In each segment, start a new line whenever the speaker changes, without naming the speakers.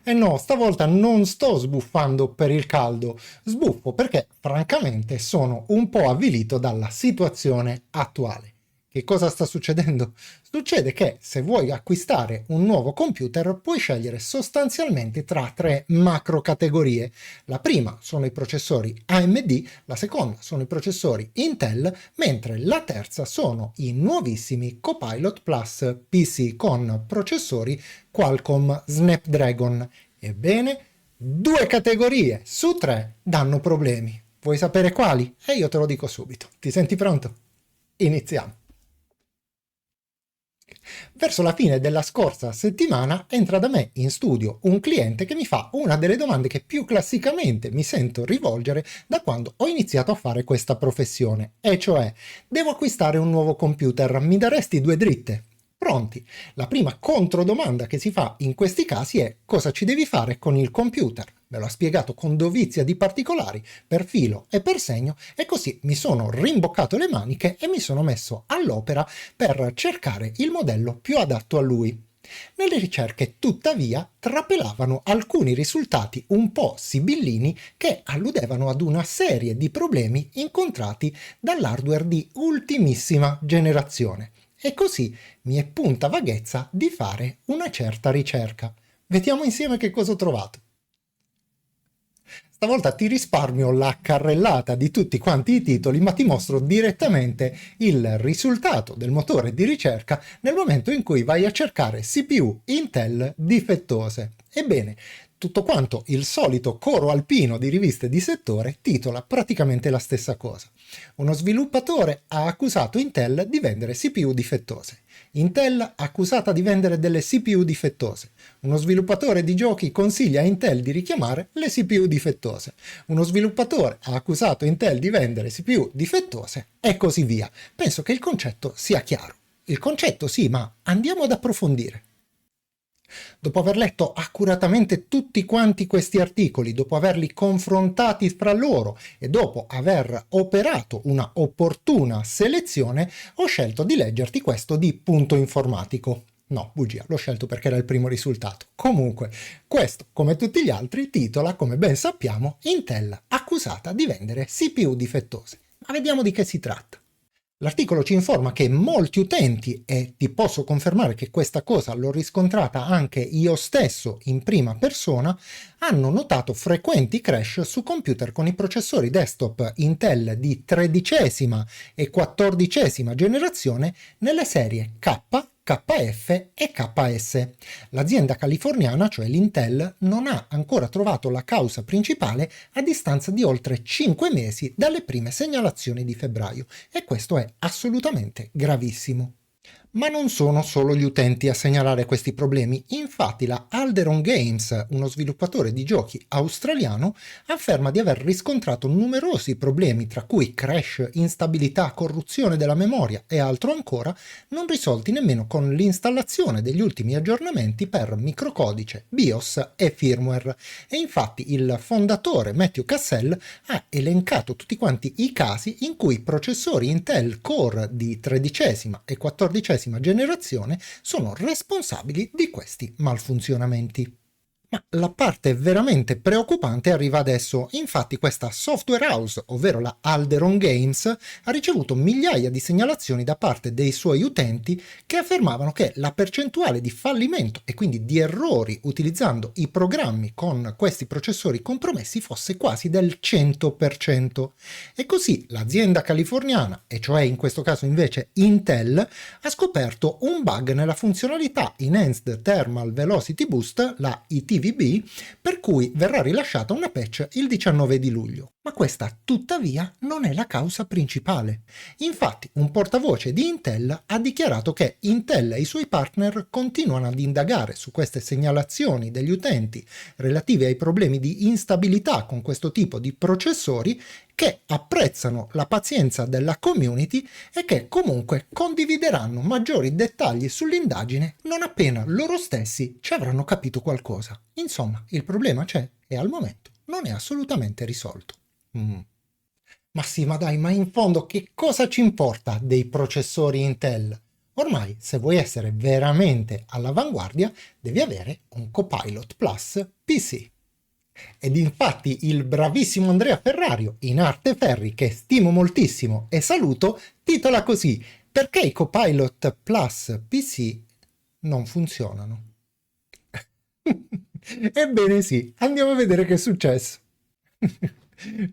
E no, stavolta non sto sbuffando per il caldo, sbuffo perché francamente sono un po' avvilito dalla situazione attuale. Che cosa sta succedendo? Succede che se vuoi acquistare un nuovo computer puoi scegliere sostanzialmente tra tre macro categorie. La prima sono i processori AMD, la seconda sono i processori Intel, mentre la terza sono i nuovissimi Copilot Plus PC con processori Qualcomm Snapdragon. Ebbene, due categorie su tre danno problemi. Vuoi sapere quali? E io te lo dico subito. Ti senti pronto? Iniziamo. Verso la fine della scorsa settimana entra da me in studio un cliente che mi fa una delle domande che più classicamente mi sento rivolgere da quando ho iniziato a fare questa professione, e cioè: devo acquistare un nuovo computer, mi daresti due dritte? Pronti. La prima controdomanda che si fa in questi casi è: cosa ci devi fare con il computer? Me lo ha spiegato con dovizia di particolari, per filo e per segno, e così mi sono rimboccato le maniche e mi sono messo all'opera per cercare il modello più adatto a lui. Nelle ricerche, tuttavia, trapelavano alcuni risultati un po' sibillini che alludevano ad una serie di problemi incontrati dall'hardware di ultimissima generazione. E così mi è punta vaghezza di fare una certa ricerca. Vediamo insieme che cosa ho trovato. Stavolta ti risparmio la carrellata di tutti quanti i titoli, ma ti mostro direttamente il risultato del motore di ricerca nel momento in cui vai a cercare CPU Intel difettose. Ebbene, tutto quanto il solito coro alpino di riviste di settore titola praticamente la stessa cosa. Uno sviluppatore ha accusato Intel di vendere CPU difettose. Intel accusata di vendere delle CPU difettose. Uno sviluppatore di giochi consiglia a Intel di richiamare le CPU difettose. Uno sviluppatore ha accusato Intel di vendere CPU difettose e così via. Penso che il concetto sia chiaro. Il concetto sì, ma andiamo ad approfondire. Dopo aver letto accuratamente tutti quanti questi articoli, dopo averli confrontati fra loro e dopo aver operato una opportuna selezione, ho scelto di leggerti questo di Punto Informatico. No, bugia, l'ho scelto perché era il primo risultato. Comunque, questo, come tutti gli altri, titola, come ben sappiamo, Intel accusata di vendere CPU difettose. Ma vediamo di che si tratta. L'articolo ci informa che molti utenti, e ti posso confermare che questa cosa l'ho riscontrata anche io stesso in prima persona, hanno notato frequenti crash su computer con i processori desktop Intel di 13ª e 14ª generazione nelle serie K, KF e KS. L'azienda californiana, cioè l'Intel, non ha ancora trovato la causa principale a distanza di oltre 5 mesi dalle prime segnalazioni di febbraio, e questo è assolutamente gravissimo. Ma non sono solo gli utenti a segnalare questi problemi, infatti la Alderon Games, uno sviluppatore di giochi australiano, afferma di aver riscontrato numerosi problemi, tra cui crash, instabilità, corruzione della memoria e altro ancora, non risolti nemmeno con l'installazione degli ultimi aggiornamenti per microcodice, BIOS e firmware. E infatti il fondatore Matthew Cassell ha elencato tutti quanti i casi in cui processori Intel Core di 13ª e 14ª generazione sono responsabili di questi malfunzionamenti. Ma la parte veramente preoccupante arriva adesso. Infatti questa software house, ovvero la Alderon Games, ha ricevuto migliaia di segnalazioni da parte dei suoi utenti che affermavano che la percentuale di fallimento e quindi di errori utilizzando i programmi con questi processori compromessi fosse quasi del 100%. E così l'azienda californiana, e cioè in questo caso invece Intel, ha scoperto un bug nella funzionalità Enhanced Thermal Velocity Boost, la ETVB, per cui verrà rilasciata una patch il 19 di luglio. Ma questa tuttavia non è la causa principale. Infatti un portavoce di Intel ha dichiarato che Intel e i suoi partner continuano ad indagare su queste segnalazioni degli utenti relative ai problemi di instabilità con questo tipo di processori, che apprezzano la pazienza della community e che comunque condivideranno maggiori dettagli sull'indagine non appena loro stessi ci avranno capito qualcosa. Insomma, il problema c'è e al momento non è assolutamente risolto. Ma sì, ma dai, ma in fondo che cosa ci importa dei processori Intel? Ormai, se vuoi essere veramente all'avanguardia, devi avere un Copilot Plus PC. Ed infatti il bravissimo Andrea Ferrario, in arte Ferri, che stimo moltissimo e saluto, titola così: perché i Copilot Plus PC non funzionano? Ebbene sì, andiamo a vedere che è successo.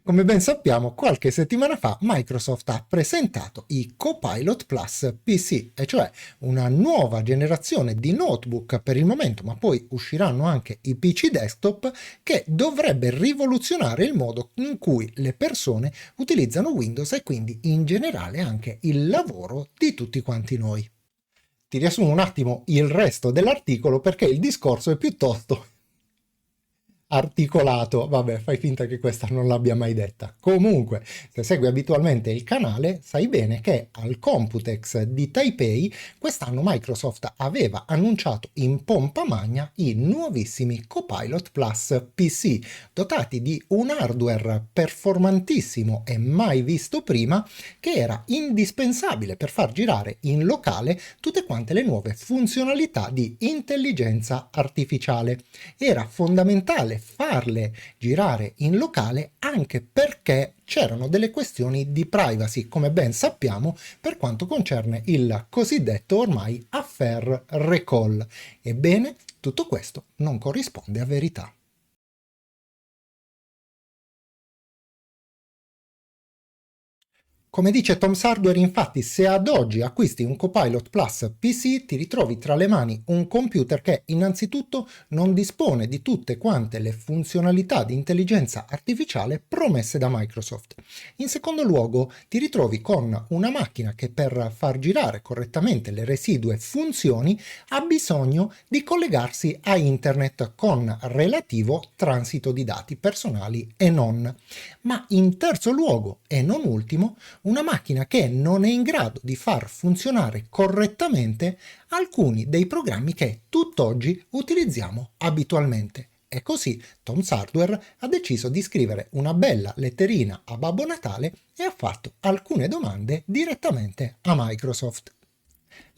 Come ben sappiamo, qualche settimana fa Microsoft ha presentato i Copilot Plus PC, e cioè una nuova generazione di notebook per il momento, ma poi usciranno anche i PC desktop, che dovrebbe rivoluzionare il modo in cui le persone utilizzano Windows e quindi in generale anche il lavoro di tutti quanti noi. Ti riassumo un attimo il resto dell'articolo perché il discorso è piuttosto articolato. Vabbè, fai finta che questa non l'abbia mai detta. Comunque, se segui abitualmente il canale, sai bene che al Computex di Taipei quest'anno Microsoft aveva annunciato in pompa magna i nuovissimi Copilot Plus PC, dotati di un hardware performantissimo e mai visto prima, che era indispensabile per far girare in locale tutte quante le nuove funzionalità di intelligenza artificiale. Era fondamentale farle girare in locale anche perché c'erano delle questioni di privacy, come ben sappiamo, per quanto concerne il cosiddetto ormai affair recall. Ebbene, tutto questo non corrisponde a verità. Come dice Tom Sardware, infatti, se ad oggi acquisti un Copilot Plus PC, ti ritrovi tra le mani un computer che innanzitutto non dispone di tutte quante le funzionalità di intelligenza artificiale promesse da Microsoft. In secondo luogo, ti ritrovi con una macchina che per far girare correttamente le residue funzioni ha bisogno di collegarsi a internet con relativo transito di dati personali e non. Ma in terzo luogo, e non ultimo, una macchina che non è in grado di far funzionare correttamente alcuni dei programmi che tutt'oggi utilizziamo abitualmente. E così Tom Sardware ha deciso di scrivere una bella letterina a Babbo Natale e ha fatto alcune domande direttamente a Microsoft.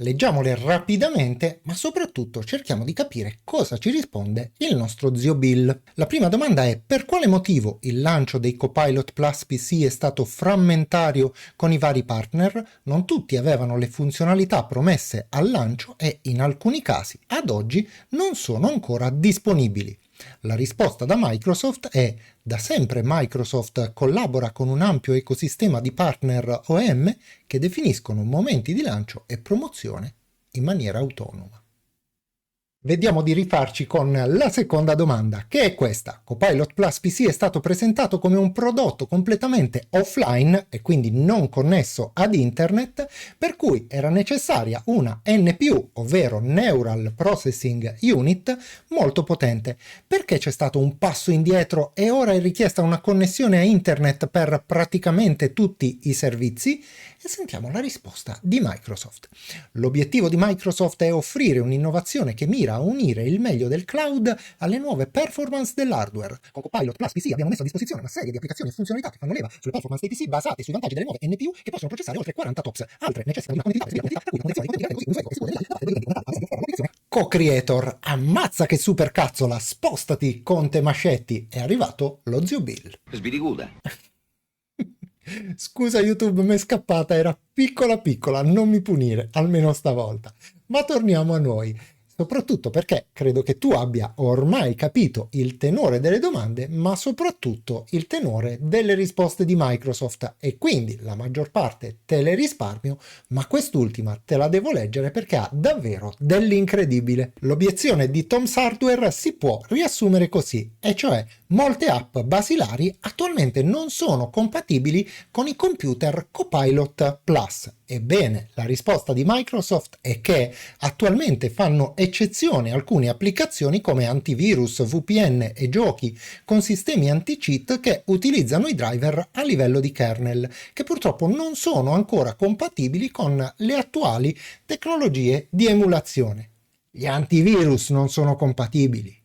Leggiamole rapidamente, ma soprattutto cerchiamo di capire cosa ci risponde il nostro zio Bill. La prima domanda è: per quale motivo il lancio dei Copilot Plus PC è stato frammentario con i vari partner? Non tutti avevano le funzionalità promesse al lancio e in alcuni casi ad oggi non sono ancora disponibili. La risposta da Microsoft è: da sempre Microsoft collabora con un ampio ecosistema di partner OEM che definiscono momenti di lancio e promozione in maniera autonoma. Vediamo di rifarci con la seconda domanda, che è questa. Copilot Plus PC è stato presentato come un prodotto completamente offline e quindi non connesso ad internet, per cui era necessaria una NPU, ovvero Neural Processing Unit, molto potente. Perché c'è stato un passo indietro e ora è richiesta una connessione a internet per praticamente tutti i servizi? E sentiamo la risposta di Microsoft. L'obiettivo di Microsoft è offrire un'innovazione che mira a unire il meglio del cloud alle nuove performance dell'hardware. Con Copilot Plus PC abbiamo messo a disposizione una serie di applicazioni e funzionalità che fanno leva sulle performance dei PC basate sui vantaggi delle nuove NPU che possono processare oltre 40 TOPS. Altre necessitano di una connettività per cui una Co-creator, ammazza che super cazzola, spostati Conte Mascetti, è arrivato lo zio Bill.
Sbiriguda.
Scusa YouTube, mi è scappata, era piccola, non mi punire, almeno stavolta. Ma torniamo a noi. Soprattutto perché credo che tu abbia ormai capito il tenore delle domande, ma soprattutto il tenore delle risposte di Microsoft, e quindi la maggior parte te le risparmio, ma quest'ultima te la devo leggere perché ha davvero dell'incredibile. L'obiezione di Tom Sardware si può riassumere così, e cioè molte app basilari attualmente non sono compatibili con i computer Copilot Plus. Ebbene, la risposta di Microsoft è che attualmente fanno eccezione alcune applicazioni come antivirus, VPN e giochi con sistemi anti-cheat che utilizzano i driver a livello di kernel, che purtroppo non sono ancora compatibili con le attuali tecnologie di emulazione. Gli antivirus non sono compatibili.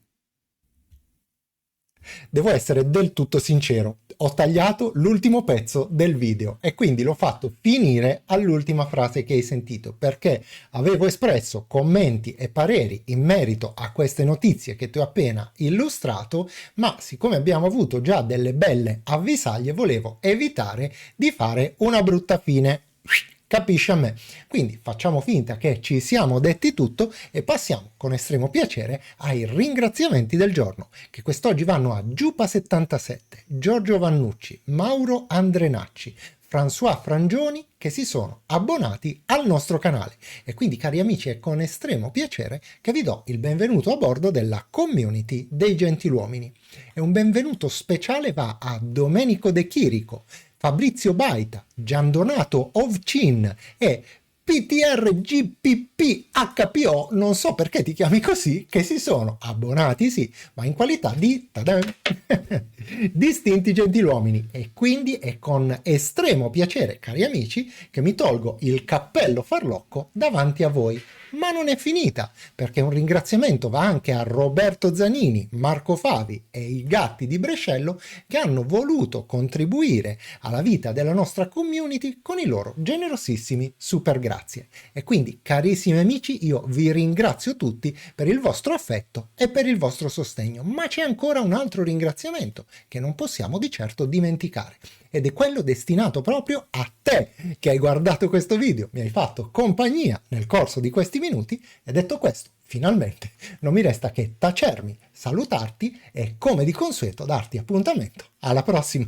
Devo essere del tutto sincero, ho tagliato l'ultimo pezzo del video e quindi l'ho fatto finire all'ultima frase che hai sentito, perché avevo espresso commenti e pareri in merito a queste notizie che ti ho appena illustrato, ma siccome abbiamo avuto già delle belle avvisaglie volevo evitare di fare una brutta fine. Capisci a me? Quindi facciamo finta che ci siamo detti tutto e passiamo con estremo piacere ai ringraziamenti del giorno, che quest'oggi vanno a Giupa77, Giorgio Vannucci, Mauro Andrenacci, François Frangioni, che si sono abbonati al nostro canale. E quindi, cari amici, è con estremo piacere che vi do il benvenuto a bordo della community dei gentiluomini. E un benvenuto speciale va a Domenico De Chirico, Fabrizio Baita, Giandonato Ovcin e PTRGPPHPO, non so perché ti chiami così, che si sono abbonati, sì, ma in qualità di distinti gentiluomini. E quindi è con estremo piacere, cari amici, che mi tolgo il cappello farlocco davanti a voi. Ma non è finita, perché un ringraziamento va anche a Roberto Zanini, Marco Favi e i gatti di Brescello, che hanno voluto contribuire alla vita della nostra community con i loro generosissimi super grazie. E quindi, carissimi amici, io vi ringrazio tutti per il vostro affetto e per il vostro sostegno, ma c'è ancora un altro ringraziamento che non possiamo di certo dimenticare, ed è quello destinato proprio a te che hai guardato questo video, mi hai fatto compagnia nel corso di questi minuti, e detto questo, finalmente non mi resta che tacermi, salutarti e, come di consueto, darti appuntamento alla prossima.